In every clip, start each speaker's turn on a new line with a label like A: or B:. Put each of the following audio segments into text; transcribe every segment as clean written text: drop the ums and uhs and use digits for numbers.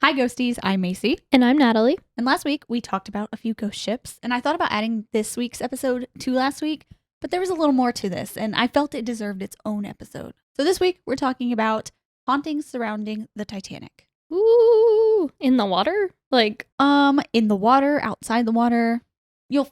A: Hi Ghosties, I'm Macy.
B: And I'm Natalie.
A: And last week we talked about a few ghost ships, and I thought about adding this week's episode to last week, but there was a little more to this, and I felt it deserved its own episode. So this week we're talking about hauntings surrounding the Titanic.
B: Ooh, in the water?
A: In the water, outside the water. You'll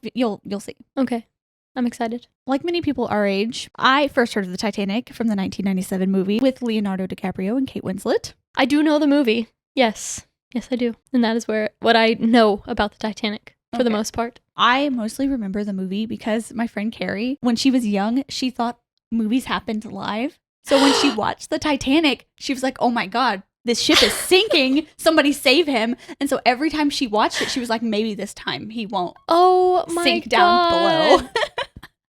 A: see.
B: Okay. I'm excited.
A: Like many people our age, I first heard of the Titanic from the 1997 movie with Leonardo DiCaprio and Kate Winslet.
B: I do know the movie. Yes, I do. And that is what I know about the Titanic for the most part.
A: I mostly remember the movie because my friend Carrie, when she was young, she thought movies happened live. So when she watched the Titanic, she was like, oh my God, this ship is sinking. Somebody save him. And so every time she watched it, she was like, maybe this time he won't sink down below.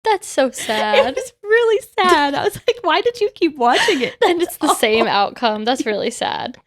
B: That's so sad.
A: It was really sad. I was like, why did you keep watching it?
B: And it's the same outcome. That's really sad.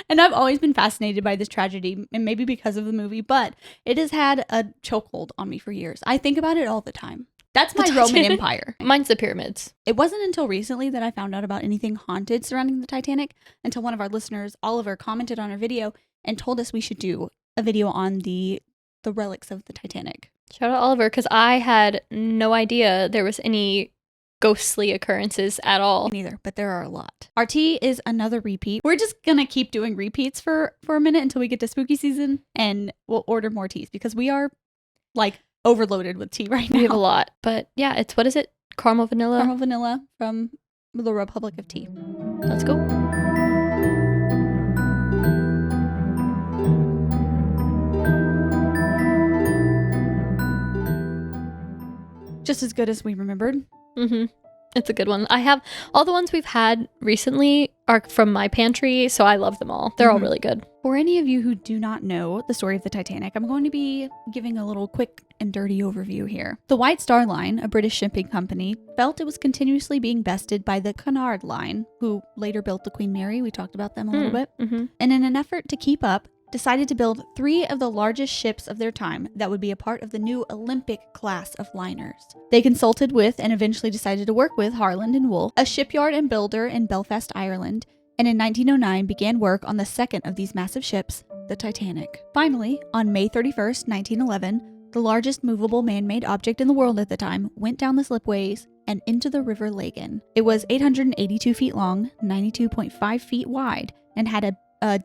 A: And I've always been fascinated by this tragedy, and maybe because of the movie, but it has had a chokehold on me for years. I think about it all the time. That's my Roman Empire.
B: Mine's the pyramids.
A: It wasn't until recently that I found out about anything haunted surrounding the Titanic until one of our listeners, Oliver, commented on our video and told us we should do a video on the relics of the Titanic.
B: Shout out Oliver, because I had no idea there was any ghostly occurrences at all.
A: Me neither, but there are a lot. Our tea is another repeat. We're just gonna keep doing repeats for a minute until we get to spooky season, and we'll order more teas because we are like overloaded with tea right now.
B: We have a lot, but yeah, what is it? Caramel vanilla?
A: Caramel vanilla from the Republic of Tea.
B: Let's go.
A: Just as good as we remembered.
B: Mm-hmm. It's a good one. I have all the ones we've had recently are from my pantry, so I love them all. They're all really good.
A: For any of you who do not know the story of the Titanic, I'm going to be giving a little quick and dirty overview here. The White Star Line, a British shipping company, felt it was continuously being bested by the Cunard Line, who later built the Queen Mary. We talked about them a little bit.
B: Mm-hmm.
A: And in an effort to keep up, decided to build 3 of the largest ships of their time that would be a part of the new Olympic class of liners. They consulted with and eventually decided to work with Harland and Wolff, a shipyard and builder in Belfast, Ireland, and in 1909 began work on the second of these massive ships, the Titanic. Finally, on May 31st, 1911, the largest movable man-made object in the world at the time went down the slipways and into the River Lagan. It was 882 feet long, 92.5 feet wide, and had a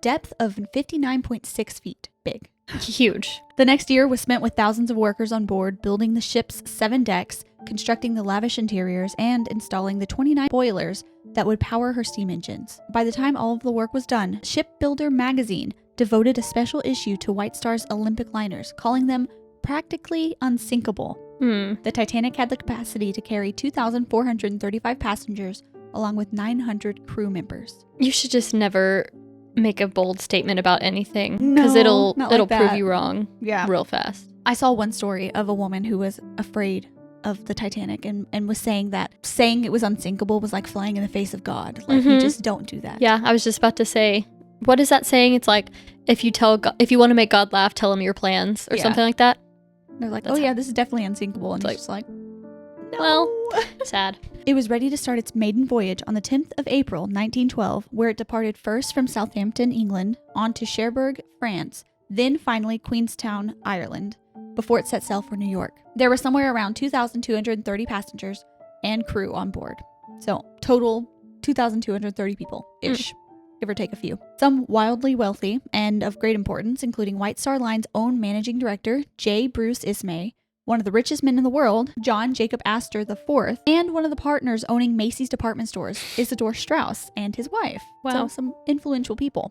A: depth of 59.6 feet big.
B: Huge.
A: The next year was spent with thousands of workers on board, building the ship's 7 decks, constructing the lavish interiors, and installing the 29 boilers that would power her steam engines. By the time all of the work was done, Shipbuilder magazine devoted a special issue to White Star's Olympic liners, calling them practically unsinkable. The Titanic had the capacity to carry 2,435 passengers, along with 900 crew members.
B: You should just never make a bold statement about anything, because it'll prove you wrong real fast.
A: I saw one story of a woman who was afraid of the Titanic and was saying it was unsinkable was like flying in the face of God. Like, you just don't do that.
B: Yeah, I was just about to say, what is that saying? It's like, if you want to make God laugh, tell him your plans or something like that.
A: They're like, this is definitely unsinkable. And it's just like, no.
B: Well, sad.
A: It was ready to start its maiden voyage on the 10th of April, 1912, where it departed first from Southampton, England, on to Cherbourg, France, then finally Queenstown, Ireland, before it set sail for New York. There were somewhere around 2,230 passengers and crew on board. So total 2,230 people-ish, give or take a few. Some wildly wealthy and of great importance, including White Star Line's own managing director, J. Bruce Ismay, one of the richest men in the world, John Jacob Astor IV, and one of the partners owning Macy's department stores, Isidore Straus, and his wife.
B: Wow.
A: So some influential people.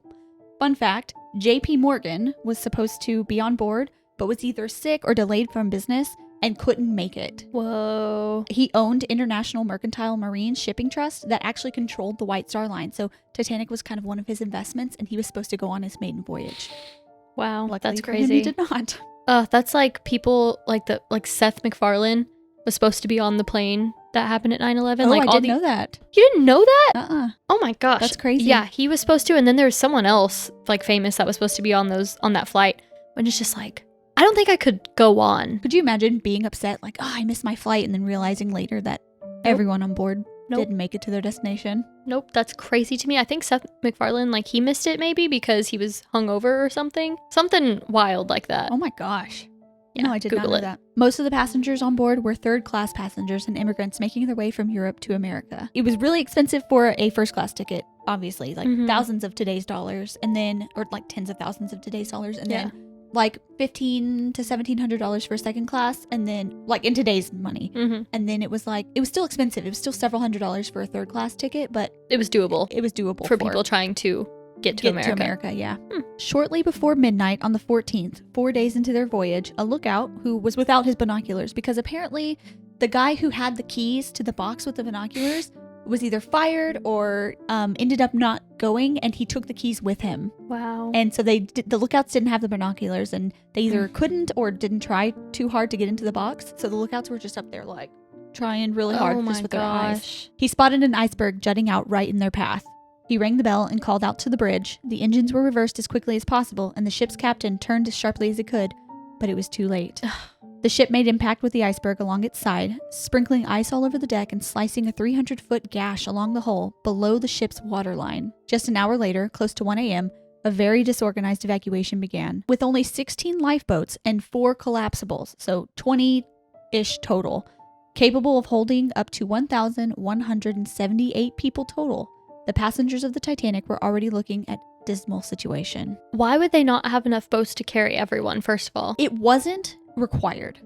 A: Fun fact, J.P. Morgan was supposed to be on board, but was either sick or delayed from business and couldn't make it.
B: Whoa.
A: He owned International Mercantile Marine Shipping Trust that actually controlled the White Star Line. So Titanic was kind of one of his investments, and he was supposed to go on his maiden voyage.
B: Wow,
A: Luckily
B: that's
A: for him,
B: crazy.
A: he did not.
B: That's like people like Seth MacFarlane was supposed to be on the plane that happened at 9/11.
A: Oh,
B: like,
A: I didn't know that.
B: You didn't know that?
A: Oh
B: my gosh,
A: that's crazy.
B: Yeah, he was supposed to, and then there was someone else like famous that was supposed to be on that flight. And it's just like, I don't think I could go on.
A: Could you imagine being upset, like, oh, I missed my flight, and then realizing later that everyone on board
B: Nope.
A: didn't make it to their destination.
B: Nope, that's crazy to me. I think Seth MacFarlane, like, he missed it maybe because he was hungover or something. Something wild like that.
A: Oh my gosh.
B: Yeah,
A: No, I did
B: Google
A: not know
B: it.
A: that. Most of the passengers on board were third-class passengers and immigrants making their way from Europe to America. It was really expensive for a first-class ticket, obviously, like thousands of today's dollars, and then, or like tens of thousands of today's dollars, and then like $1,500 to $1,700 for a second class, and then like in today's money, and then it was still expensive. It was still several $100s for a third-class ticket, but
B: It was doable.
A: it was doable
B: for people trying to get to America.
A: yeah. Shortly before midnight on the 14th, 4 days into their voyage, a lookout who was without his binoculars, because apparently the guy who had the keys to the box with the binoculars was either fired or ended up not going, and he took the keys with him.
B: Wow.
A: And so the lookouts didn't have the binoculars, and they either couldn't or didn't try too hard to get into the box. So the lookouts were just up there like trying really hard just with their eyes. He spotted an iceberg jutting out right in their path. He rang the bell and called out to the bridge. The engines were reversed as quickly as possible, and the ship's captain turned as sharply as he could, but it was too late. The ship made impact with the iceberg along its side, sprinkling ice all over the deck and slicing a 300-foot gash along the hull below the ship's waterline. Just an hour later, close to 1 a.m., a very disorganized evacuation began. With only 16 lifeboats and 4 collapsibles, so 20-ish total, capable of holding up to 1,178 people total, the passengers of the Titanic were already looking at a dismal situation.
B: Why would they not have enough boats to carry everyone, first of all?
A: It wasn't required.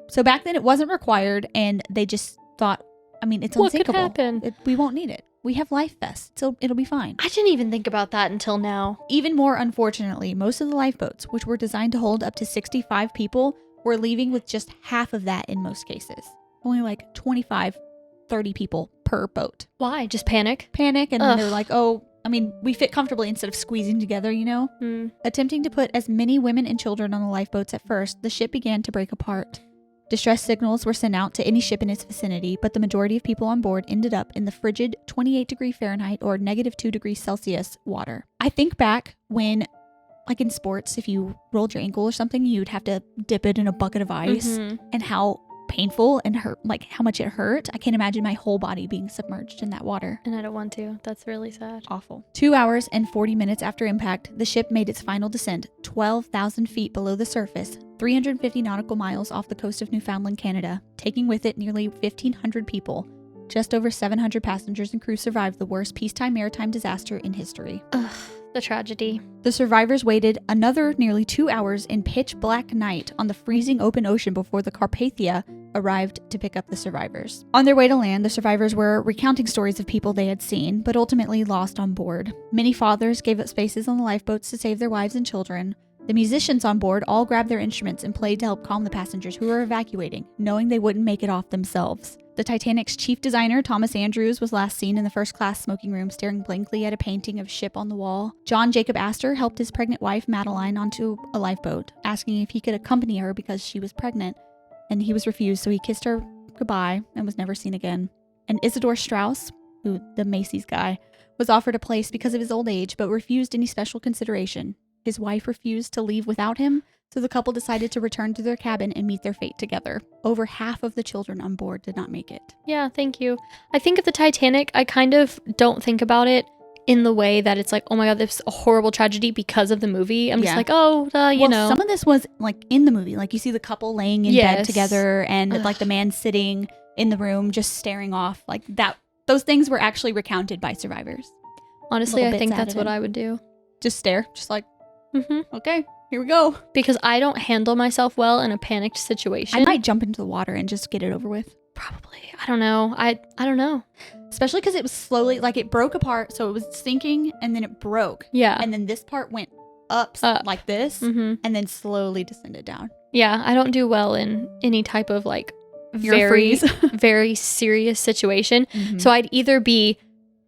A: So back then it wasn't required, and they just thought, I mean, it's
B: What
A: unsinkable.
B: could happen?
A: We won't need it. We have life vests, so it'll be fine.
B: I didn't even think about that until now.
A: Even more unfortunately, most of the lifeboats, which were designed to hold up to 65 people, were leaving with just half of that in most cases. Only like 25, 30 people per boat.
B: Why? Just panic?
A: Panic, and then they're like, oh, I mean, we fit comfortably instead of squeezing together, you know? Attempting to put as many women and children on the lifeboats at first, the ship began to break apart. Distress signals were sent out to any ship in its vicinity, but the majority of people on board ended up in the frigid 28 Fahrenheit or -2°C water. I think back when, like in sports, if you rolled your ankle or something, you'd have to dip it in a bucket of ice, and how painful and hurt, like how much it hurt. I can't imagine my whole body being submerged in that water.
B: And I don't want to. That's really sad.
A: Awful. 2 hours and 40 minutes after impact, the ship made its final descent, 12,000 feet below the surface, 350 nautical miles off the coast of Newfoundland, Canada, taking with it nearly 1,500 people. Just over 700 passengers and crew survived the worst peacetime maritime disaster in history.
B: Ugh, the tragedy.
A: The survivors waited another nearly 2 hours in pitch black night on the freezing open ocean before the Carpathia arrived to pick up the survivors. On their way to land, the survivors were recounting stories of people they had seen, but ultimately lost on board. Many fathers gave up spaces on the lifeboats to save their wives and children. The musicians on board all grabbed their instruments and played to help calm the passengers who were evacuating, knowing they wouldn't make it off themselves. The Titanic's chief designer, Thomas Andrews, was last seen in the first-class smoking room staring blankly at a painting of a ship on the wall. John Jacob Astor helped his pregnant wife, Madeline, onto a lifeboat, asking if he could accompany her because she was pregnant, and he was refused, so he kissed her goodbye and was never seen again. And Isidore Strauss, who the Macy's guy, was offered a place because of his old age, but refused any special consideration. His wife refused to leave without him, so the couple decided to return to their cabin and meet their fate together. Over half of the children on board did not make it.
B: Yeah, thank you. I think of the Titanic, I kind of don't think about it in the way that it's like, oh my god, this is a horrible tragedy because of the movie. I'm just like, oh, you know.
A: Some of this was like in the movie. Like you see the couple laying in bed together, and like the man sitting in the room just staring off. Like that. Those things were actually recounted by survivors.
B: Honestly, I think that's what I would do.
A: Just stare. Just like, okay, here we go.
B: Because I don't handle myself well in a panicked situation.
A: I might jump into the water and just get it over with.
B: Probably. I don't know. I don't know.
A: Especially because it was slowly, like it broke apart. So it was sinking and then it broke.
B: Yeah.
A: And then this part went up. Like this and then slowly descended down.
B: Yeah. I don't do well in any type of like very, very serious situation. So I'd either be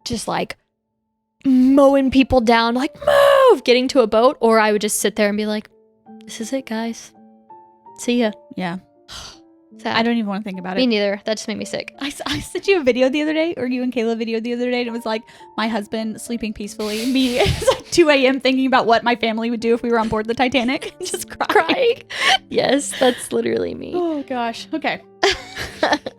B: just like mowing people down, like move, getting to a boat, or I would just sit there and be like, this is it, guys. See ya.
A: Yeah.
B: Sad.
A: I don't even want to think about it.
B: Me neither. That just made me sick.
A: I sent you a video the other day, or you and Kayla video the other day, and it was like my husband sleeping peacefully, me at like 2 a.m. thinking about what my family would do if we were on board the Titanic. Just crying.
B: Yes, that's literally me.
A: Oh gosh. Okay.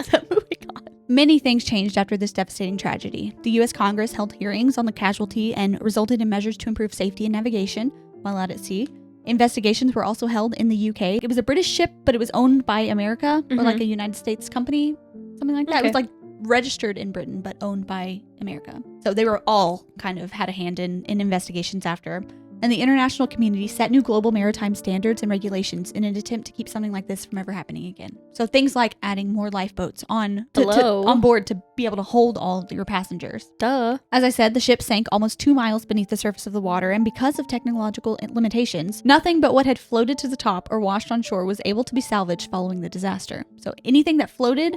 A: So moving on. Many things changed after this devastating tragedy. The U.S. Congress held hearings on the casualty and resulted in measures to improve safety and navigation while out at sea. Investigations were also held in the UK. It was a British ship, but it was owned by America, or like a United States company, something like that. Okay. It was like registered in Britain, but owned by America. So they were all kind of had a hand in investigations after. And the international community set new global maritime standards and regulations in an attempt to keep something like this from ever happening again. So things like adding more lifeboats on board to be able to hold all of your passengers.
B: Duh.
A: As I said, the ship sank almost 2 miles beneath the surface of the water, and because of technological limitations, nothing but what had floated to the top or washed on shore was able to be salvaged following the disaster. So anything that floated,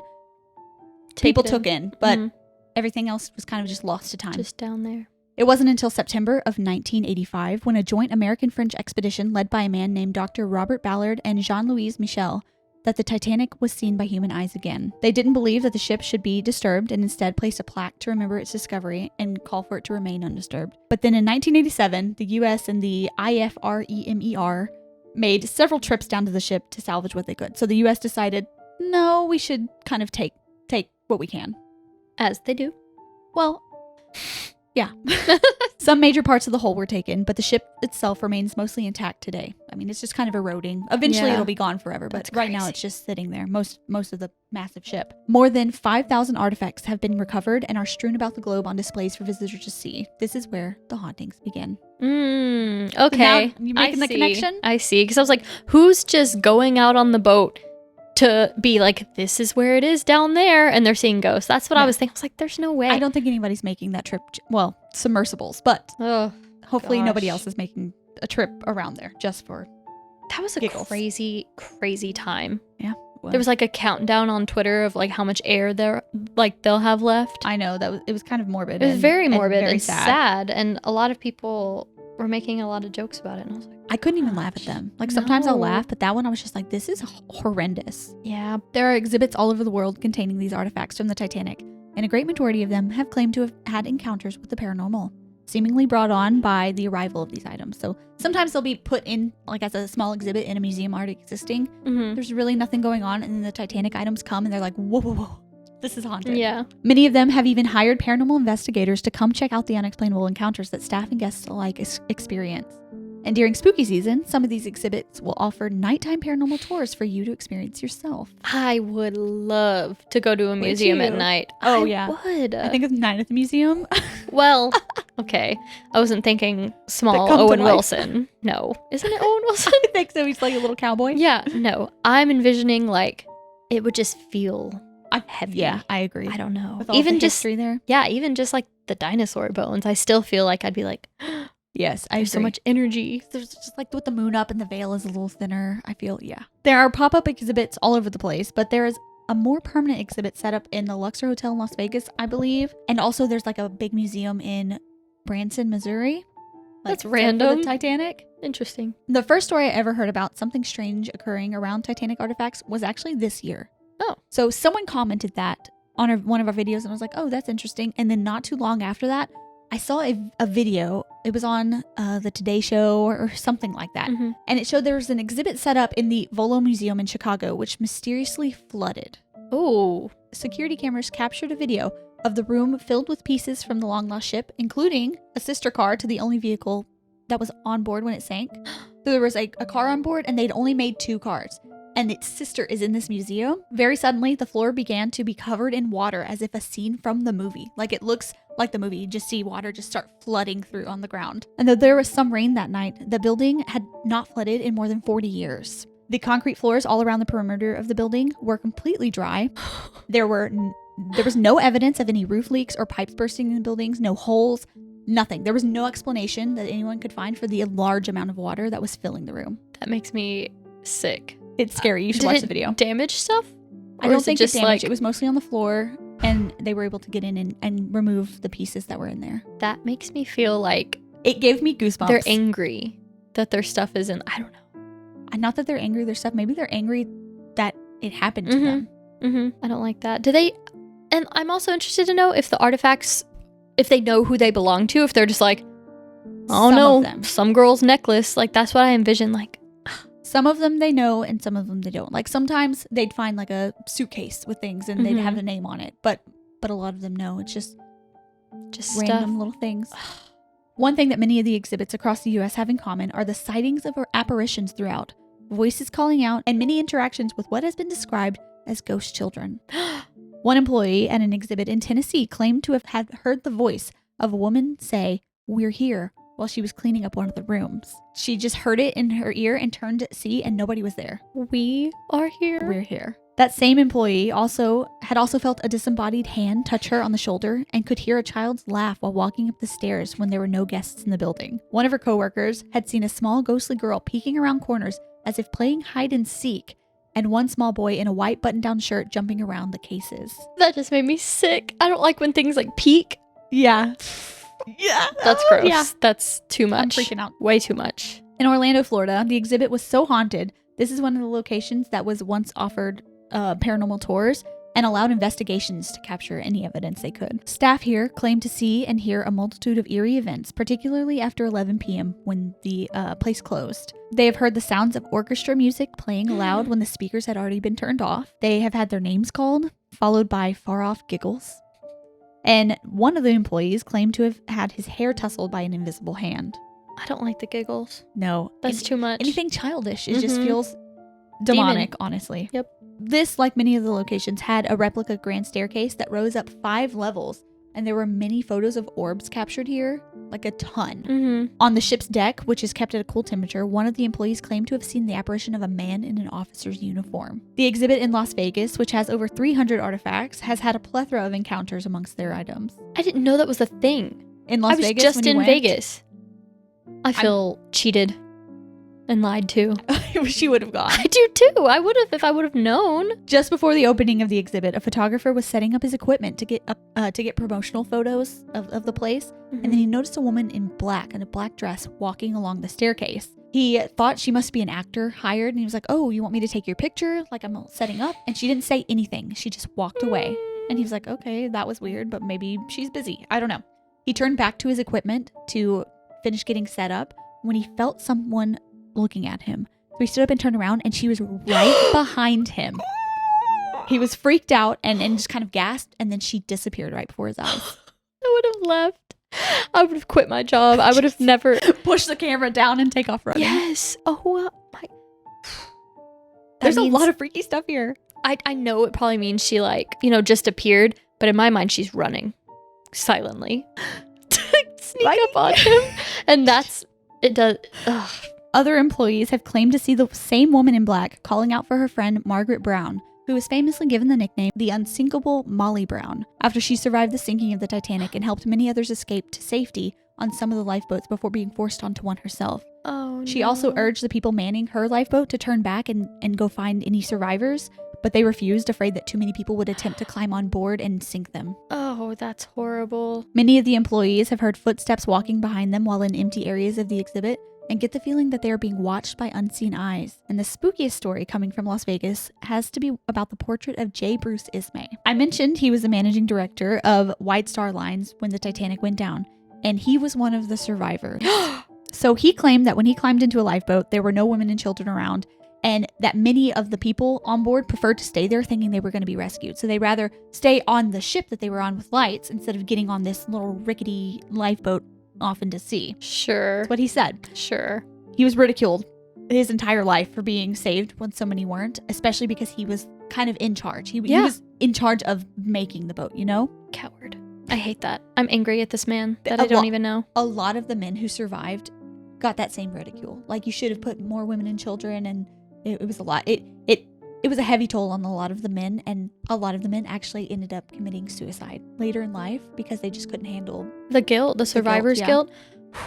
A: people took in, but everything else was kind of just lost to time.
B: Just down there.
A: It wasn't until September of 1985 when a joint American-French expedition led by a man named Dr. Robert Ballard and Jean-Louis Michel that the Titanic was seen by human eyes again. They didn't believe that the ship should be disturbed and instead placed a plaque to remember its discovery and call for it to remain undisturbed. But then in 1987, the U.S. and the IFREMER made several trips down to the ship to salvage what they could. So the U.S. decided, no, we should kind of take what we can.
B: As they do.
A: Well, yeah. Some major parts of the hull were taken, but the ship itself remains mostly intact today. I mean, it's just kind of eroding. Eventually, it'll be gone forever, but right now it's just sitting there, most of the massive ship. More than 5,000 artifacts have been recovered and are strewn about the globe on displays for visitors to see. This is where the hauntings begin.
B: Okay.
A: Now, you making the connection?
B: I see. Because I was like, who's just going out on the boat to be like, this is where it is down there, and they're seeing ghosts? That's what I was thinking. I was like, there's no way.
A: I don't think anybody's making that trip. Well, submersibles, but hopefully nobody else is making a trip around there just for
B: that was a giggles. crazy time.
A: Yeah.
B: There was like a countdown on Twitter of like how much air they'll have left.
A: I know it was kind of morbid.
B: It was very morbid and sad, and a lot of people were making a lot of jokes about it, and I was like,
A: I couldn't even laugh at them. Like sometimes I'll laugh, but that one I was just like, this is horrendous.
B: Yeah.
A: There are exhibits all over the world containing these artifacts from the Titanic, and a great majority of them have claimed to have had encounters with the paranormal, seemingly brought on by the arrival of these items. So sometimes they'll be put in like as a small exhibit in a museum already existing. There's really nothing going on, and then the Titanic items come and they're like, whoa, this is haunted.
B: Yeah.
A: Many of them have even hired paranormal investigators to come check out the unexplainable encounters that staff and guests alike experience. And during spooky season, some of these exhibits will offer nighttime paranormal tours for you to experience yourself.
B: I would love to go to a museum at night.
A: Oh,
B: I would.
A: I think it's night at the museum.
B: Well, okay. I wasn't thinking small Owen Wilson. No. Isn't it Owen Wilson?
A: I think so. He's like a little cowboy.
B: Yeah. No. I'm envisioning like it would just feel heavy.
A: Yeah, I agree.
B: I don't know.
A: With all even the history there.
B: Yeah, even just like the dinosaur bones, I still feel like I'd be like,
A: yes, I
B: there's so much energy.
A: There's just like with the moon up and the veil is a little thinner, I feel, yeah. There are pop-up exhibits all over the place, but there is a more permanent exhibit set up in the Luxor Hotel in Las Vegas, I believe. And also there's like a big museum in Branson, Missouri.
B: That's random.
A: The Titanic.
B: Interesting.
A: The first story I ever heard about something strange occurring around Titanic artifacts was actually this year.
B: Oh.
A: So someone commented that on one of our videos, and I was like, oh, that's interesting. And then not too long after that, I saw a video. It was on the Today Show or something like that. And it showed there was an exhibit set up in the Volo Museum in Chicago, which mysteriously flooded.
B: Oh.
A: Security cameras captured a video of the room filled with pieces from the long-lost ship, including a sister car to the only vehicle that was on board when it sank. So there was a car on board, and they'd only made 2 cars. And its sister is in this museum. Very suddenly, the floor began to be covered in water as if a scene from the movie. Like it looks like the movie. You just see water just start flooding through on the ground. And though there was some rain that night, the building had not flooded in more than 40 years. The concrete floors all around the perimeter of the building were completely dry. There was no evidence of any roof leaks or pipes bursting in the buildings, no holes, nothing. There was no explanation that anyone could find for the large amount of water that was filling the room.
B: That makes me sick.
A: It's scary. You should watch the video.
B: Damage stuff?
A: I don't think it damaged. It was mostly on the floor, and they were able to get in and remove the pieces that were in there.
B: That makes me feel like
A: it gave me goosebumps.
B: They're angry that their stuff is in. I don't know.
A: Not that they're angry with their stuff. Maybe they're angry that it happened to them.
B: I don't like that. Do they? And I'm also interested to know if the artifacts, if they know who they belong to. If they're just like, oh no, some girl's necklace. Like that's what I envision. Like.
A: Some of them they know and some of them they don't. Like sometimes they'd find like a suitcase with things and they'd have a name on it. But a lot of them know. It's just random little things. One thing that many of the exhibits across the U.S. have in common are the sightings of apparitions throughout, voices calling out, and many interactions with what has been described as ghost children. One employee at an exhibit in Tennessee claimed to have heard the voice of a woman say, "We're here," while she was cleaning up one of the rooms. She just heard it in her ear and turned to see, and nobody was there.
B: We are here.
A: We're here. That same employee had also felt a disembodied hand touch her on the shoulder and could hear a child's laugh while walking up the stairs when there were no guests in the building. One of her coworkers had seen a small ghostly girl peeking around corners as if playing hide and seek, and one small boy in a white button-down shirt jumping around the cases.
B: That just made me sick. I don't like when things like peek.
A: Yeah. Yeah.
B: That's gross. Yeah. That's too much.
A: I'm freaking out.
B: Way too much.
A: In Orlando, Florida, the exhibit was so haunted. This is one of the locations that was once offered paranormal tours and allowed investigations to capture any evidence they could. Staff here claimed to see and hear a multitude of eerie events, particularly after 11 p.m. when the place closed. They have heard the sounds of orchestra music playing loud when the speakers had already been turned off. They have had their names called, followed by far-off giggles. And one of the employees claimed to have had his hair tousled by an invisible hand.
B: I don't like the giggles.
A: No.
B: That's too much.
A: Anything childish. It just feels demonic, honestly.
B: Yep.
A: This, like many of the locations, had a replica grand staircase that rose up 5 levels, and there were many photos of orbs captured here, like a ton. On the ship's deck, which is kept at a cool temperature, one of the employees claimed to have seen the apparition of a man in an officer's uniform. The exhibit in Las Vegas, which has over 300 artifacts, has had a plethora of encounters amongst their items.
B: I didn't know that was a thing.
A: In Las Vegas,
B: I was just in Vegas. I feel cheated and lied to.
A: She would have gone.
B: I do too. I would have if I would have known.
A: Just before the opening of the exhibit, a photographer was setting up his equipment to get promotional photos of the place, and then he noticed a woman in black in a black dress walking along the staircase. He thought she must be an actor hired, and he was like, "Oh, you want me to take your picture? Like I'm setting up?" And she didn't say anything. She just walked away. And he was like, "Okay, that was weird, but maybe she's busy. I don't know." He turned back to his equipment to finish getting set up when he felt someone looking at him. So he stood up and turned around, and she was right behind him. He was freaked out and just kind of gasped, and then she disappeared right before his eyes.
B: I would have left. I would have quit my job. I would have never
A: pushed the camera down and take off running.
B: Yes. Oh my.
A: There's a lot of freaky stuff here.
B: I know it probably means she just appeared, but in my mind she's running silently to sneak up on him, and it does. Ugh.
A: Other employees have claimed to see the same woman in black calling out for her friend Margaret Brown, who was famously given the nickname the unsinkable Molly Brown, after she survived the sinking of the Titanic and helped many others escape to safety on some of the lifeboats before being forced onto one herself.
B: Oh,
A: She also urged the people manning her lifeboat to turn back and go find any survivors, but they refused, afraid that too many people would attempt to climb on board and sink them.
B: Oh, that's horrible.
A: Many of the employees have heard footsteps walking behind them while in empty areas of the exhibit, and get the feeling that they are being watched by unseen eyes. And the spookiest story coming from Las Vegas has to be about the portrait of J. Bruce Ismay. I mentioned he was the managing director of White Star Lines when the Titanic went down, and he was one of the survivors. So he claimed that when he climbed into a lifeboat, there were no women and children around, and that many of the people on board preferred to stay there thinking they were going to be rescued. So they'd rather stay on the ship that they were on with lights instead of getting on this little rickety lifeboat off into sea.
B: Sure.
A: That's what he said.
B: Sure.
A: He was ridiculed his entire life for being saved when so many weren't, especially because he was kind of in charge. He was in charge of making the boat, you know?
B: Coward. I hate that. I'm angry at this man that I don't even know.
A: A lot of the men who survived got that same ridicule. Like, you should have put more women and children, and it was a lot. It was a heavy toll on a lot of the men, and a lot of the men actually ended up committing suicide later in life because they just couldn't handle
B: the guilt, the survivor's guilt.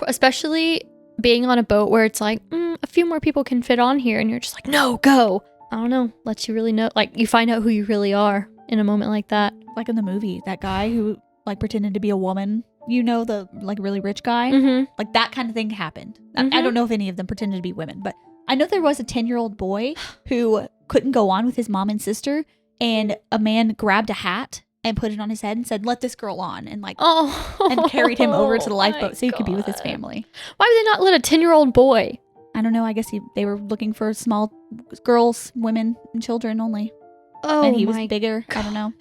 B: Especially being on a boat where it's like, a few more people can fit on here, and you're just like, no, go. I don't know. Lets you really know, like, you find out who you really are in a moment like that.
A: Like in the movie, that guy who like pretended to be a woman, you know, the like really rich guy, like that kind of thing happened. I don't know if any of them pretended to be women, but I know there was a 10-year-old boy who couldn't go on with his mom and sister, and a man grabbed a hat and put it on his head and said, "Let this girl on," and and carried him over to the lifeboat so he could be with his family.
B: Why would they not let a 10-year-old boy?
A: I don't know. I guess they were looking for small girls, women, and children only.
B: Oh,
A: and he was bigger.
B: Gosh.
A: I don't know.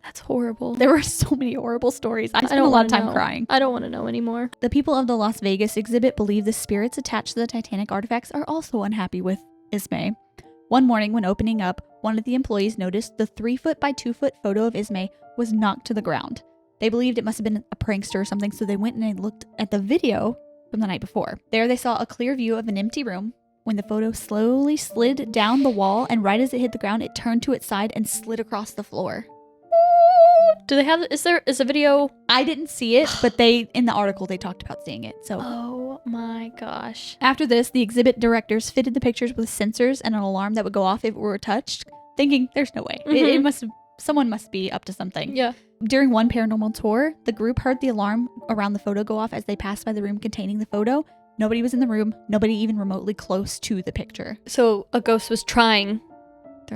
B: That's horrible.
A: There were so many horrible stories. I spent
B: don't
A: a lot of
B: wanna
A: time
B: know.
A: crying.
B: I don't want to know anymore.
A: The people of the Las Vegas exhibit believe the spirits attached to the Titanic artifacts are also unhappy with Ismay. One morning when opening up, one of the employees noticed the 3-foot by 2-foot photo of Ismay was knocked to the ground. They believed it must have been a prankster or something, so they went and they looked at the video from the night before. There they saw a clear view of an empty room when the photo slowly slid down the wall, and right as it hit the ground, it turned to its side and slid across the floor.
B: Do they have, is a video?
A: I didn't see it, but in the article, they talked about seeing it. So,
B: oh my gosh.
A: After this, the exhibit directors fitted the pictures with sensors and an alarm that would go off if it were touched, thinking there's no way. Someone must be up to something.
B: Yeah.
A: During one paranormal tour, the group heard the alarm around the photo go off as they passed by the room containing the photo. Nobody was in the room, nobody even remotely close to the picture.
B: So a ghost was trying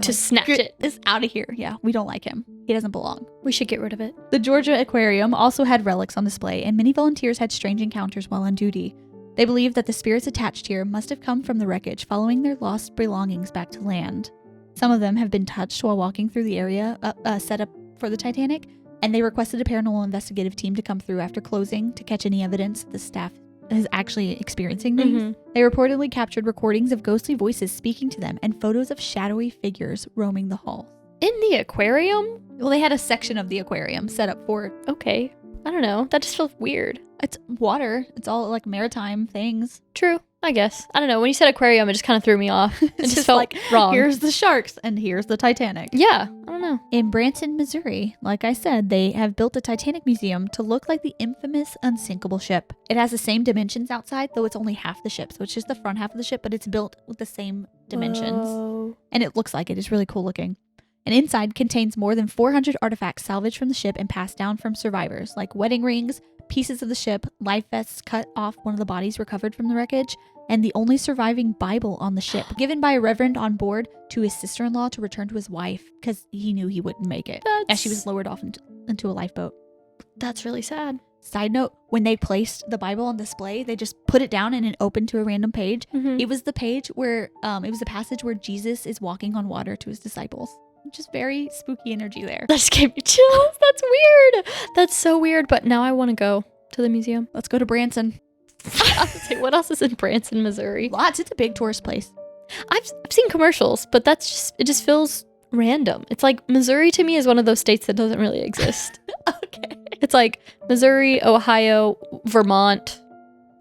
B: to snatch it.
A: Get this out of here. Yeah, we don't like him. He doesn't belong.
B: We should get rid of it.
A: The Georgia Aquarium also had relics on display, and many volunteers had strange encounters while on duty. They believe that the spirits attached here must have come from the wreckage following their lost belongings back to land. Some of them have been touched while walking through the area set up for the Titanic, and they requested a paranormal investigative team to come through after closing to catch any evidence the staff is actually experiencing things.
B: Mm-hmm.
A: They reportedly captured recordings of ghostly voices speaking to them and photos of shadowy figures roaming the halls.
B: In the aquarium?
A: Well, they had a section of the aquarium set up for it.
B: Okay. I don't know. That just feels weird.
A: It's water. It's all like maritime things.
B: True. I guess. I don't know. When you said aquarium, it just kind of threw me off. It just felt
A: like,
B: wrong.
A: Here's the sharks and here's the Titanic.
B: Yeah. I don't know.
A: In Branson, Missouri, like I said, they have built a Titanic museum to look like the infamous unsinkable ship. It has the same dimensions outside, though it's only half the ship. So it's just the front half of the ship, but it's built with the same dimensions.
B: Whoa.
A: And it looks like it. It's really cool looking. And inside contains more than 400 artifacts salvaged from the ship and passed down from survivors, like wedding rings, pieces of the ship, life vests cut off one of the bodies recovered from the wreckage, and the only surviving Bible on the ship, given by a reverend on board to his sister-in-law to return to his wife because he knew he wouldn't make it as she was lowered off into a lifeboat.
B: That's really sad.
A: Side note, when they placed the Bible on display, they just put it down and it opened to a random page.
B: Mm-hmm.
A: It was the page where, it was the passage where Jesus is walking on water to his disciples. Just very spooky energy there.
B: That just gave me chills. That's weird. That's so weird. But now I want to go to the museum.
A: Let's go to Branson.
B: I was gonna say, what else is in Branson, Missouri?
A: Lots. It's a big tourist place.
B: I've seen commercials, but it just feels random. It's like Missouri to me is one of those states that doesn't really exist.
A: Okay.
B: It's like Missouri, Ohio, Vermont.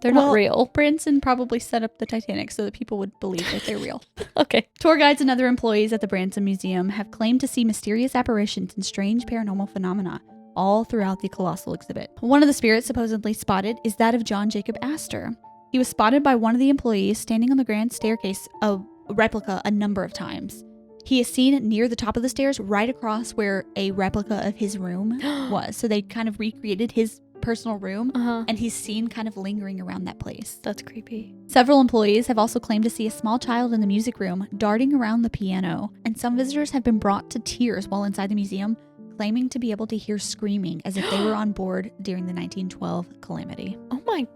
B: They're not real.
A: Branson probably set up the Titanic so that people would believe that they're real.
B: Okay.
A: Tour guides and other employees at the Branson Museum have claimed to see mysterious apparitions and strange paranormal phenomena all throughout the colossal exhibit. One of the spirits supposedly spotted is that of John Jacob Astor. He was spotted by one of the employees standing on the grand staircase, a replica, a number of times. He is seen near the top of the stairs, right across where a replica of his room was. So they kind of recreated his personal room, and he's seen kind of lingering around that place.
B: That's creepy.
A: Several employees have also claimed to see a small child in the music room darting around the piano, and some visitors have been brought to tears while inside the museum, claiming to be able to hear screaming as if they were on board during the 1912 calamity.
B: Oh my...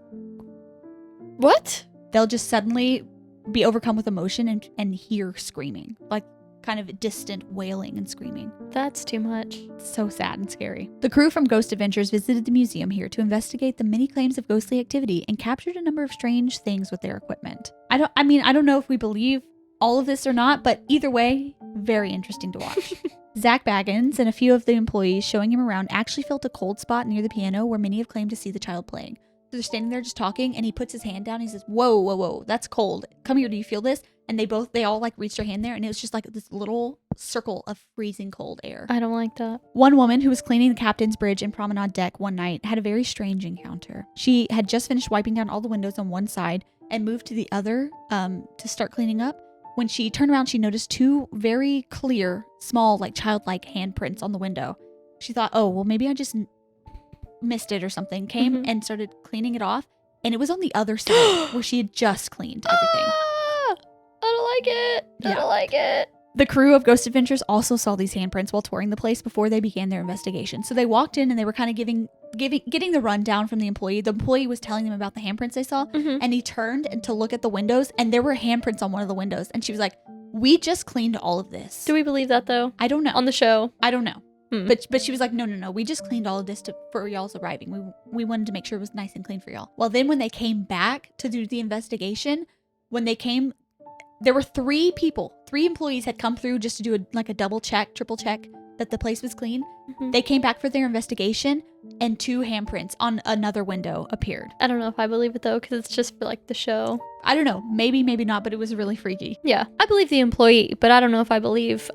B: What?
A: They'll just suddenly be overcome with emotion and hear screaming, like kind of distant wailing and screaming.
B: That's too much.
A: It's so sad and scary. The crew from Ghost Adventures visited the museum here to investigate the many claims of ghostly activity and captured a number of strange things with their equipment. I don't know if we believe all of this or not, but either way, very interesting to watch. Zach Baggins and a few of the employees showing him around actually felt a cold spot near the piano where many have claimed to see the child playing. So they're standing there just talking, and he puts his hand down. And he says, "Whoa, whoa, whoa, that's cold. Come here. Do you feel this?" And they all like reached their hand there, and it was just like this little circle of freezing cold air.
B: I don't like that.
A: One woman who was cleaning the captain's bridge and promenade deck one night had a very strange encounter. She had just finished wiping down all the windows on one side and moved to the other to start cleaning up. When she turned around, she noticed two very clear, small, like childlike handprints on the window. She thought, oh, well, maybe I just missed it or something. Came and started cleaning it off, and it was on the other side where she had just cleaned everything.
B: I don't like it. I don't like it.
A: The crew of Ghost Adventures also saw these handprints while touring the place before they began their investigation. So they walked in and they were kind of getting the rundown from the employee. The employee was telling them about the handprints they saw, and he turned to look at the windows, and there were handprints on one of the windows. And she was like, "We just cleaned all of this."
B: Do we believe that though?
A: I don't know.
B: On the show?
A: I don't know. But she was like, no, we just cleaned all of this for y'all's arriving. We wanted to make sure it was nice and clean for y'all. Well, then when they came back to do the investigation, when they came, there were 3 employees had come through just to do a double check, triple check that the place was clean. They came back for their investigation, and 2 handprints on another window appeared.
B: I don't know if I believe it though, because it's just for like the show.
A: I don't know, maybe not, but it was really freaky.
B: Yeah, I believe the employee, but I don't know if I believe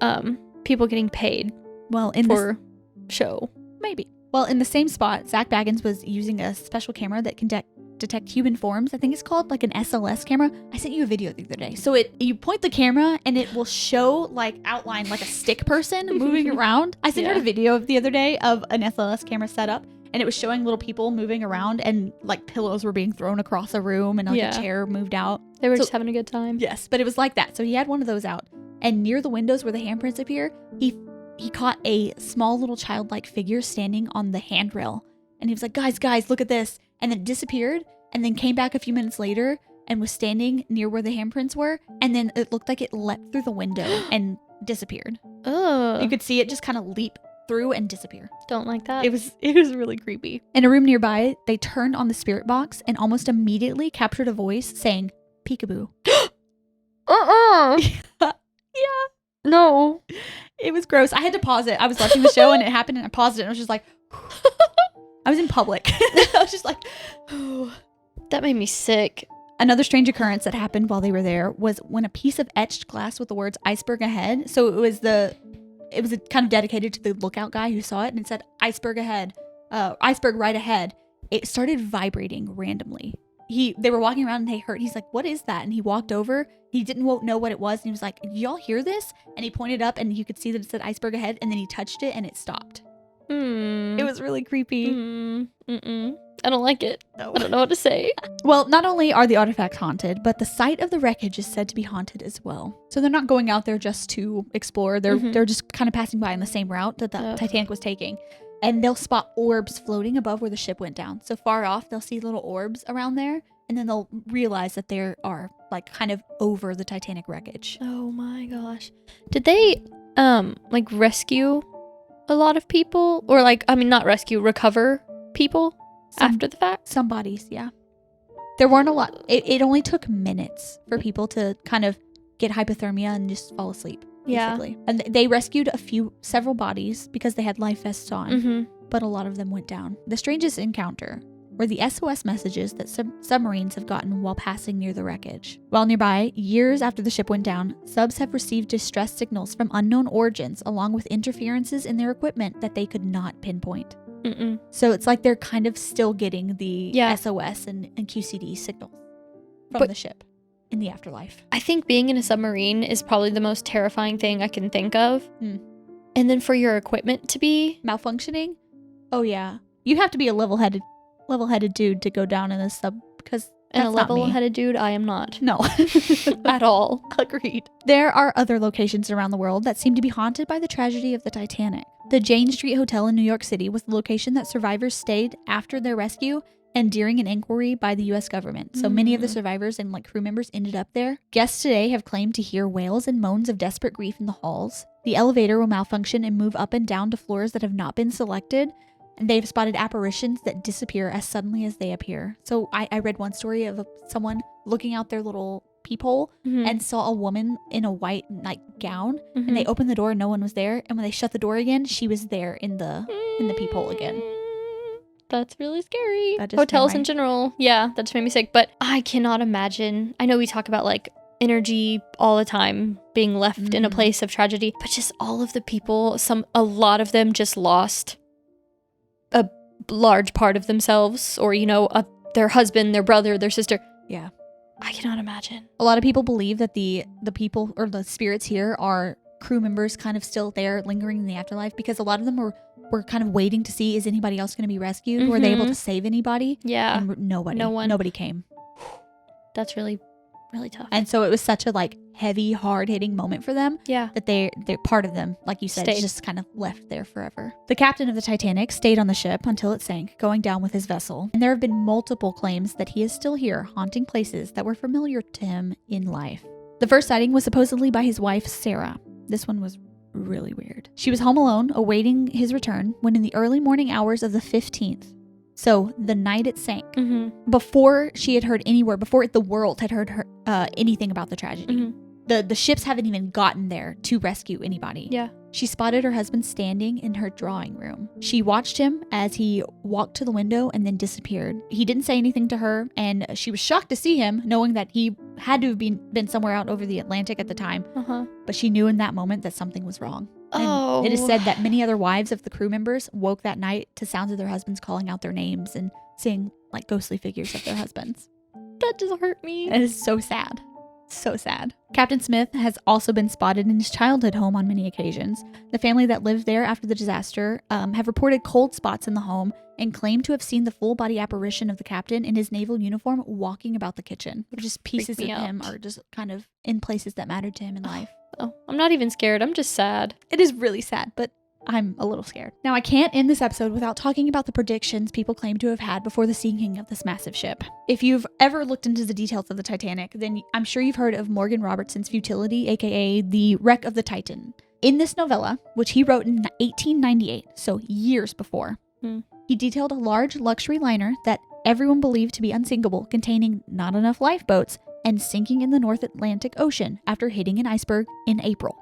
B: people getting paid.
A: Well,
B: for show.
A: Maybe. Well, in the same spot, Zach Baggins was using a special camera that can detect human forms. I think it's called like an SLS camera. I sent you a video the other day. So you point the camera and it will show like outline like a stick person moving around. I sent her a video the other day of an SLS camera set up, and it was showing little people moving around, and like pillows were being thrown across a room, and like a chair moved out.
B: They were just having a good time.
A: Yes, but it was like that. So he had one of those out, and near the windows where the handprints appear, he caught a small little childlike figure standing on the handrail. And he was like, guys, look at this. And then it disappeared, and then came back a few minutes later and was standing near where the handprints were. And then it looked like it leapt through the window and disappeared.
B: Oh.
A: You could see it just kind of leap through and disappear.
B: Don't like that.
A: It was really creepy. In a room nearby, they turned on the spirit box and almost immediately captured a voice saying, "Peekaboo." Yeah.
B: No.
A: It was gross. I had to pause it. I was watching the show and it happened, and I paused it and I was just like, I was in public. I was just like,
B: that made me sick.
A: Another strange occurrence that happened while they were there was when a piece of etched glass with the words "iceberg ahead." So it was kind of dedicated to the lookout guy who saw it, and it said "iceberg ahead," "iceberg right ahead." It started vibrating randomly. They were walking around and he's like, "What is that?" And he walked over. He didn't know what it was, and he was like, "Did y'all hear this?" And he pointed up, and you could see that it said "iceberg ahead," and then he touched it and it stopped. It was really creepy.
B: I don't like it. No. I don't know what to say.
A: Well, not only are the artifacts haunted, but the site of the wreckage is said to be haunted as well. So they're not going out there just to explore. They're just kind of passing by on the same route that the Titanic was taking. And they'll spot orbs floating above where the ship went down. So far off, they'll see little orbs around there, and then they'll realize that they are like kind of over the Titanic wreckage.
B: Oh my gosh. Did they like rescue a lot of people, or not rescue, recover people after the fact?
A: Some bodies, yeah. There weren't a lot. It only took minutes for people to kind of get hypothermia and just fall asleep, basically. Yeah. And they rescued several bodies because they had life vests on, but a lot of them went down. The strangest encounter were the SOS messages that submarines have gotten while passing near the wreckage. While nearby, years after the ship went down, subs have received distress signals from unknown origins, along with interferences in their equipment that they could not pinpoint. So it's like they're kind of still getting the SOS and QCD signals from the ship in the afterlife.
B: I think being in a submarine is probably the most terrifying thing I can think of. And then for your equipment to be
A: malfunctioning? Oh yeah. You have to be a level-headed dude to go down in a sub, because
B: and a level-headed dude I am not.
A: No.
B: At all.
A: Agreed. There are other locations around the world that seem to be haunted by the tragedy of the Titanic. The Jane Street Hotel in New York City was the location that survivors stayed after their rescue and during an inquiry by the U.S. government. So many of the survivors and crew members ended up there. Guests today have claimed to hear wails and moans of desperate grief in the halls. The elevator will malfunction and move up and down to floors that have not been selected. And they've spotted apparitions that disappear as suddenly as they appear. So I read one story of someone looking out their little peephole and saw a woman in a white gown, and they opened the door and no one was there. And when they shut the door again, she was there in the peephole again.
B: That's really scary. Hotels in general, that just made me sick. But I cannot imagine. I know we talk about energy all the time being left in a place of tragedy, but just all of the people, a lot of them just lost a large part of themselves, or their husband, their brother, their sister.
A: Yeah,
B: I cannot imagine.
A: A lot of people believe that the people or the spirits here are crew members kind of still there lingering in the afterlife, because a lot of them were kind of waiting to see, is anybody else going to be rescued? Were they able to save anybody?
B: Yeah.
A: And nobody came.
B: That's really, really tough.
A: And so it was such a heavy, hard-hitting moment for them.
B: Yeah.
A: That they're part of them, like you said,
B: Stayed.
A: just kind of left there forever. The captain of the Titanic stayed on the ship until it sank, going down with his vessel. And there have been multiple claims that he is still here, haunting places that were familiar to him in life. The first sighting was supposedly by his wife, Sarah. This one was really weird. She was home alone, awaiting his return, when in the early morning hours of the 15th, so the night it sank, before she had heard any word, before the world had heard anything about the tragedy, the ships haven't even gotten there to rescue anybody.
B: Yeah.
A: She spotted her husband standing in her drawing room. She watched him as he walked to the window and then disappeared. He didn't say anything to her, and she was shocked to see him, knowing that he had to have been somewhere out over the Atlantic at the time. But she knew in that moment that something was wrong. And it is said that many other wives of the crew members woke that night to sounds of their husbands calling out their names and seeing like ghostly figures of their husbands.
B: That just hurt me.
A: It is so sad. So sad. Captain Smith has also been spotted in his childhood home on many occasions. The family that lived there after the disaster have reported cold spots in the home and claim to have seen the full body apparition of the captain in his naval uniform walking about the kitchen. Just pieces of him are just kind of in places that mattered to him in life.
B: Oh, I'm not even scared. I'm just sad.
A: It is really sad, but I'm a little scared. Now, I can't end this episode without talking about the predictions people claim to have had before the sinking of this massive ship. If you've ever looked into the details of the Titanic, then I'm sure you've heard of Morgan Robertson's futility, aka the wreck of the Titan. In this novella, which he wrote in 1898, so years before, he detailed a large luxury liner that everyone believed to be unsinkable, containing not enough lifeboats, and sinking in the North Atlantic Ocean after hitting an iceberg in April.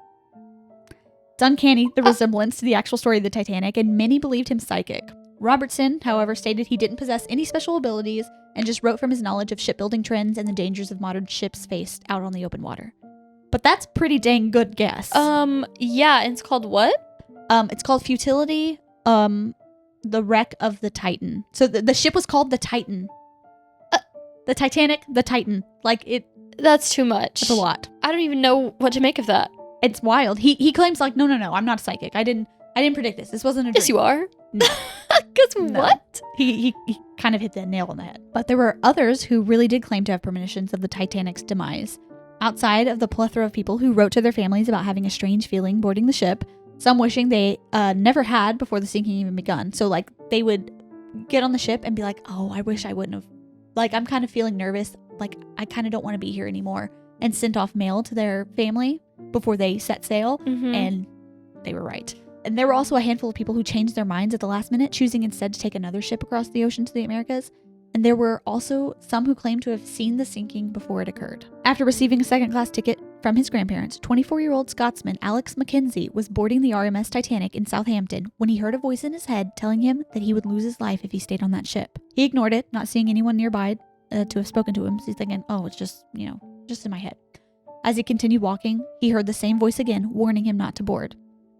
A: It's uncanny, the resemblance to the actual story of the Titanic, and many believed him psychic. Robertson, however, stated he didn't possess any special abilities and just wrote from his knowledge of shipbuilding trends and the dangers of modern ships faced out on the open water. But that's pretty dang good guess.
B: Yeah, and it's called what?
A: It's called Futility, the wreck of the Titan. So the ship was called the Titan. The Titanic, the Titan. Like it.
B: That's too much.
A: That's a lot.
B: I don't even know what to make of that.
A: It's wild. He claims like, no, I'm not psychic. I didn't predict this. This wasn't a dream.
B: Yes, you are.
A: No.
B: Because
A: No.
B: what?
A: He kind of hit the nail on the head. But there were others who really did claim to have premonitions of the Titanic's demise. Outside of the plethora of people who wrote to their families about having a strange feeling boarding the ship, some wishing they never had before the sinking even begun. So like they would get on the ship and be like, oh, I wish I wouldn't have. Like, I'm kind of feeling nervous. Like, I kind of don't want to be here anymore. And sent off mail to their family before they set sail. And they were right. And there were also a handful of people who changed their minds at the last minute, choosing instead to take another ship across the ocean to the Americas. And there were also some who claimed to have seen the sinking before it occurred. After receiving a second-class ticket from his grandparents, 24-year-old Scotsman Alex Mackenzie was boarding the RMS Titanic in Southampton when he heard a voice in his head telling him that he would lose his life if he stayed on that ship. He ignored it, not seeing anyone nearby to have spoken to him, so he's thinking, oh, it's just, just in my head. As he continued walking, he heard the same voice again, warning him not to board.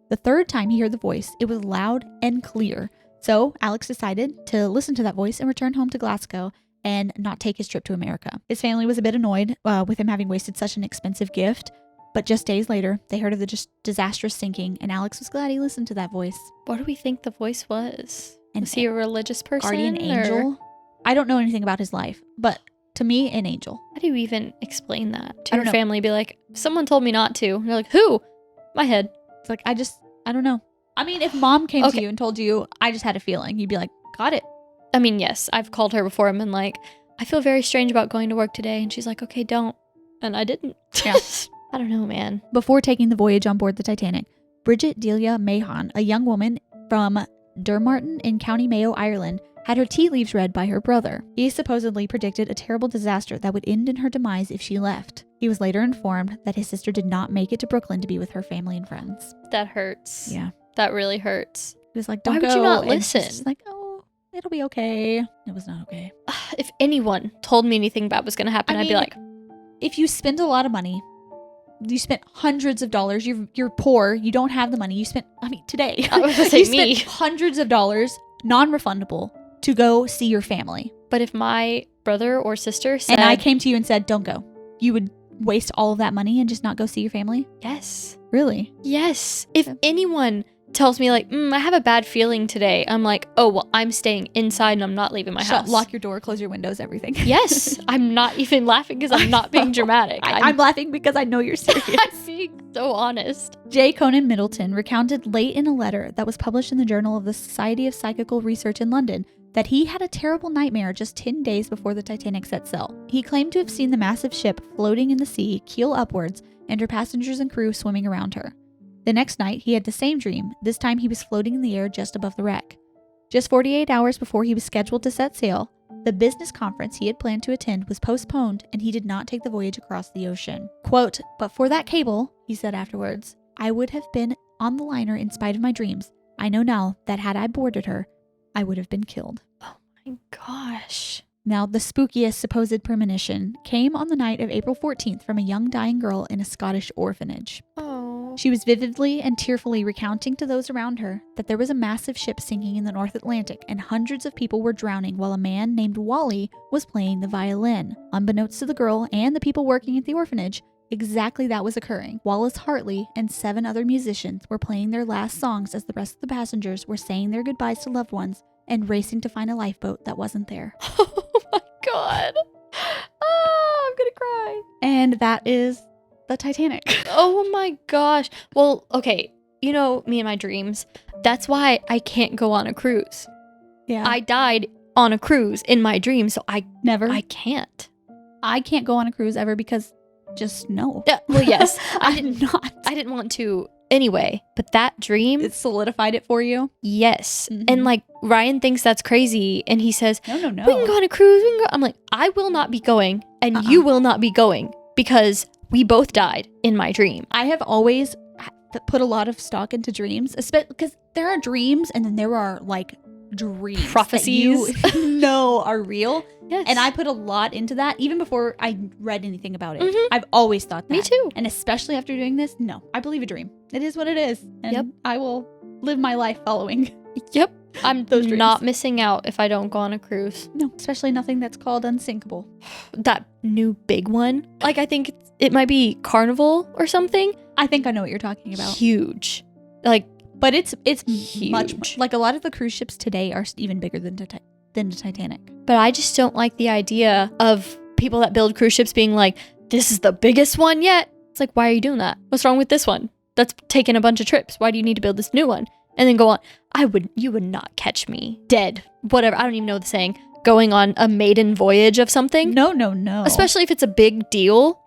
A: The third time he heard the voice, it was loud and clear. So Alex decided to listen to that voice and return home to Glasgow and not take his trip to America. His family was a bit annoyed with him having wasted such an expensive gift, but just days later, they heard of the disastrous sinking, and Alex was glad he listened to that voice.
B: What do we think the voice was? Was he a religious person?
A: Guardian angel? I don't know anything about his life, but to me, an angel.
B: How do you even explain that to
A: I
B: your
A: don't know.
B: family? Be like, someone told me not to. And you're like, who? My head.
A: It's like, I don't know. I mean, if mom came to you and told you, I just had a feeling, you'd be like, got it.
B: I mean, yes, I've called her before and been like, I feel very strange about going to work today. And she's like, okay, don't. And I didn't.
A: Yeah.
B: I don't know, man.
A: Before taking the voyage on board the Titanic, Bridget Delia Mahon, a young woman from Dunmartin in County Mayo, Ireland, had her tea leaves read by her brother. He supposedly predicted a terrible disaster that would end in her demise if she left. He was later informed that his sister did not make it to Brooklyn to be with her family and friends.
B: That hurts.
A: Yeah.
B: That really hurts.
A: He was like, don't
B: Why
A: go.
B: would you not
A: And
B: listen?
A: she's like, oh, it'll be okay. It was not okay.
B: If anyone told me anything bad was going to happen, I'd be like,
A: if you spend a lot of money, you spent hundreds of dollars, you're poor, you don't have the money, you spent, today,
B: I was going to say
A: you
B: me.
A: spent hundreds of dollars, non-refundable, to go see your family.
B: But if my brother or sister said...
A: And I came to you and said, don't go, you would waste all of that money and just not go see your family?
B: Yes.
A: Really?
B: Yes. If anyone tells me like, I have a bad feeling today, I'm like, oh, well, I'm staying inside and I'm not leaving my house.
A: Lock your door, close your windows, everything.
B: Yes. I'm not even laughing because I'm not being dramatic.
A: I'm laughing because I know you're serious.
B: I'm being so honest.
A: J. Conan Middleton recounted late in a letter that was published in the Journal of the Society of Psychical Research in London that he had a terrible nightmare just 10 days before the Titanic set sail. He claimed to have seen the massive ship floating in the sea, keel upwards, and her passengers and crew swimming around her. The next night, he had the same dream. This time, he was floating in the air just above the wreck. Just 48 hours before he was scheduled to set sail, the business conference he had planned to attend was postponed, and he did not take the voyage across the ocean. Quote, "But for that cable," he said afterwards, "I would have been on the liner in spite of my dreams. I know now that had I boarded her, I would have been killed."
B: Oh my gosh.
A: Now, the spookiest supposed premonition came on the night of April 14th from a young dying girl in a Scottish orphanage.
B: Oh.
A: She was vividly and tearfully recounting to those around her that there was a massive ship sinking in the North Atlantic and hundreds of people were drowning while a man named Wally was playing the violin. Unbeknownst to the girl and the people working at the orphanage, exactly that was occurring. Wallace Hartley and 7 other musicians were playing their last songs as the rest of the passengers were saying their goodbyes to loved ones and racing to find a lifeboat that wasn't there.
B: Oh my god. Oh, I'm gonna cry.
A: And that is the Titanic.
B: Oh my gosh. Well, okay. You know, me and my dreams. That's why I can't go on a cruise.
A: Yeah.
B: I died on a cruise in my dreams, so I can't.
A: I can't go on a cruise ever because just no.
B: Well, yes.
A: I did not.
B: I didn't want to anyway, but that dream,
A: It solidified it for you?
B: yes.
A: Mhm.
B: And like Ryan thinks that's crazy and he says,
A: No.
B: we can go on a cruise. We can go. I'm like, I will not be going and you will not be going because we both died in my dream.
A: I have always put a lot of stock into dreams, especially because there are dreams and then there are like dreams
B: Prophecies.
A: that you know are real.
B: Yes.
A: And I put a lot into that even before I read anything about it.
B: Mhm.
A: I've always thought that.
B: Me too.
A: And especially after doing this, no, I believe a dream. It is what it is. And
B: Yep.
A: I will live my life following.
B: Yep. I'm
A: Those dreams.
B: not missing out if I don't go on a cruise.
A: No, especially nothing that's called unsinkable.
B: That new big one. Like, I think it might be Carnival or something.
A: I think I know what you're talking about.
B: Huge. Like,
A: But it's
B: Huge.
A: much like a lot of the cruise ships today are even bigger than the Titanic.
B: but I just don't like the idea of people that build cruise ships being like, this is the biggest one yet. It's like, why are you doing that? What's wrong with this one? That's taken a bunch of trips. Why do you need to build this new one? And then go on. You would not catch me dead. Whatever. I don't even know the saying. Going on a maiden voyage of something.
A: No.
B: Especially if it's a big deal.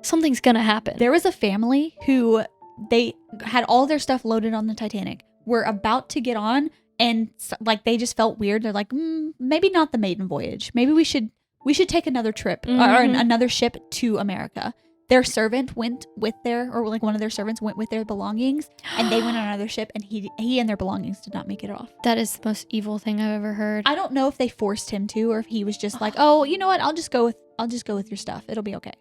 B: Something's gonna happen.
A: There was a family who they had all their stuff loaded on the Titanic. Were about to get on and like they just felt weird. They're like, maybe not the maiden voyage. Maybe we should take another trip or another ship to America. Their servant went with one of their servants went with their belongings and they went on another ship and he and their belongings did not make it off.
B: That is the most evil thing I've ever heard.
A: I don't know if they forced him to or if he was just like, oh, you know what? I'll just go with your stuff. It'll be okay.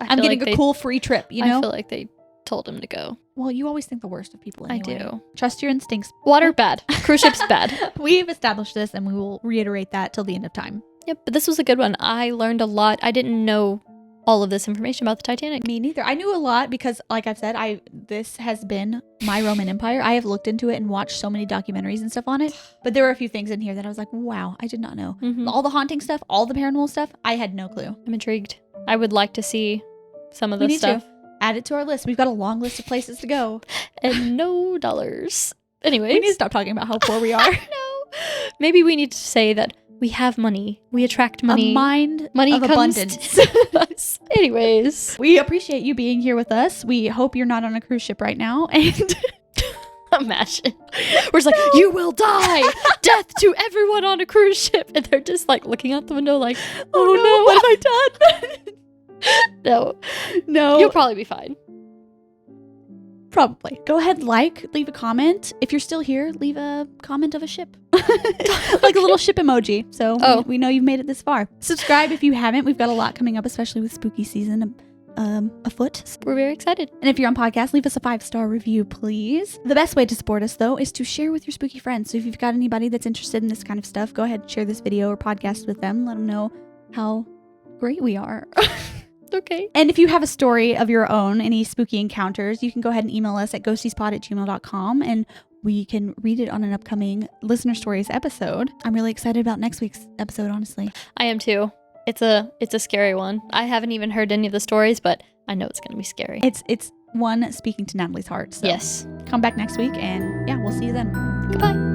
A: I'm getting a cool free trip, you know?
B: I feel like they told him to go.
A: Well, you always think the worst of people anyway.
B: I do.
A: Trust your instincts.
B: Water, bad. Cruise ships, bad.
A: We've established this and we will reiterate that till the end of time.
B: Yep, but this was a good one. I learned a lot. I didn't know all of this information about the Titanic.
A: Me neither. I knew a lot because, like I've said, this has been my Roman Empire. I have looked into it and watched so many documentaries and stuff on it. But there were a few things in here that I was like, wow, I did not know.
B: Mhm.
A: All the haunting stuff, all the paranormal stuff, I had no clue.
B: I'm intrigued. I would like to see some of
A: We
B: this
A: need
B: stuff.
A: to add it to our list. We've got a long list of places to go.
B: And no dollars. Anyways.
A: We need to stop talking about how poor we are.
B: No. Maybe we need to say that we have money. We attract money.
A: A mind
B: Money
A: of
B: comes
A: abundance.
B: to us. Anyways.
A: We appreciate you being here with us. We hope you're not on a cruise ship right now. And
B: Imagine. We're just like, you will die. Death to everyone on a cruise ship. And they're just like looking out the window like, oh no,
A: what have I done?
B: No. You'll probably be fine.
A: Probably. Go ahead, leave a comment. If you're still here, leave a comment of a ship. Like a little ship emoji. So we know you've made it this far. Subscribe if you haven't. We've got a lot coming up, especially with spooky season afoot.
B: We're very excited.
A: And if you're on podcast, leave us a 5-star review, please. The best way to support us, though, is to share with your spooky friends. So if you've got anybody that's interested in this kind of stuff, go ahead and share this video or podcast with them. Let them know how great we are.
B: Okay.
A: And if you have a story of your own, any spooky encounters, you can go ahead and email us at ghostiespod@gmail.com and we can read it on an upcoming Listener Stories episode. I'm really excited about next week's episode, honestly.
B: I am too. It's a scary one. I haven't even heard any of the stories, but I know it's going to be scary.
A: It's one speaking to Natalie's heart. So
B: yes.
A: come back next week and yeah, we'll see you then.
B: Goodbye.